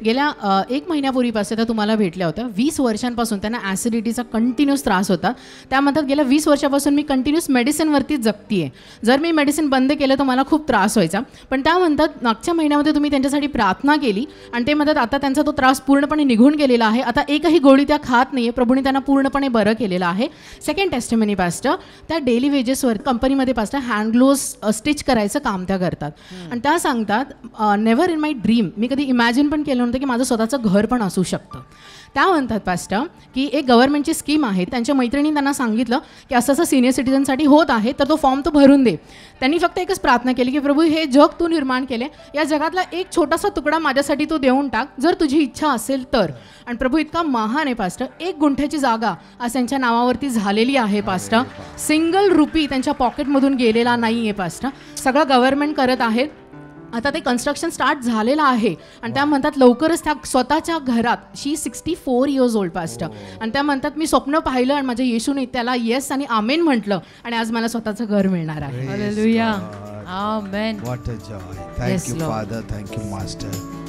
गेल्या 1 महिन्यापूर्वीपासून त्या तुम्हाला भेटल्या होत्या. 20 वर्षांपासून त्यांना ॲसिडिटीचा कंटिन्यूस त्रास होता. त्या म्हणतात गेल्या 20 वर्षापासून मी कंटिन्यूस मेडिसिनवरतीच जगते आहे. जर मी मेडिसिन बंद केलं तर मला खूप त्रास व्हायचा. पण त्या म्हणतात मागच्या महिन्यामध्ये तुम्ही त्यांच्यासाठी प्रार्थना केली आणि ते म्हणतात आता त्यांचा तो त्रास पूर्णपणे निघून गेलेला आहे. आता एकही गोळी त्या खात नाही आहे. प्रभूने त्यांना पूर्णपणे बरं केलेलं आहे. सेकंड टेस्टिमनी पास्टर, त्या डेली वेजेसवर कंपनीमध्ये पास्टर हँड ग्लोव्ज स्टिच करायचं काम त्या करतात. आणि त्या सांगतात नेव्हर इन माय ड्रीम, मी कधी इमॅजिन पण केलं नव्हतं की माझं स्वतःचं घर पण असू शकतं. त्या म्हणतात पास्टर की एक गव्हर्नमेंटची स्कीम आहे, त्यांच्या मैत्रिणींनी त्यांना सांगितलं की असं असं सिनियर सिटीजनसाठी होत आहे, तर तो फॉर्म तो भरून दे. त्यांनी फक्त एकच प्रार्थना केली की प्रभू हे जग तू निर्माण केले, या जगातला एक छोटासा तुकडा माझ्यासाठी तू देऊन टाक जर तुझी इच्छा असेल तर. आणि प्रभू इतका महान आहे पास्टर, 1 गुंठ्याची जागा आज त्यांच्या नावावरती झालेली आहे पास्टर. सिंगल रुपी त्यांच्या पॉकेटमधून गेलेला नाही आहे पास्टर. सगळं गव्हर्नमेंट करत आहेत. आता ते कन्स्ट्रक्शन स्टार्ट झालेलं आहे आणि त्या म्हणतात लवकरच त्या स्वतःच्या घरात, शी 64 इयर्स ओल्ड पास्टर, आणि त्या म्हणतात मी स्वप्न पाहिलं आणि माझ्या येशूने त्याला येस आणि आमेन म्हटलं आणि आज मला स्वतःचं घर मिळणार आहे. Hallelujah. Amen. What a joy. Thank you, Father. Thank you, Master.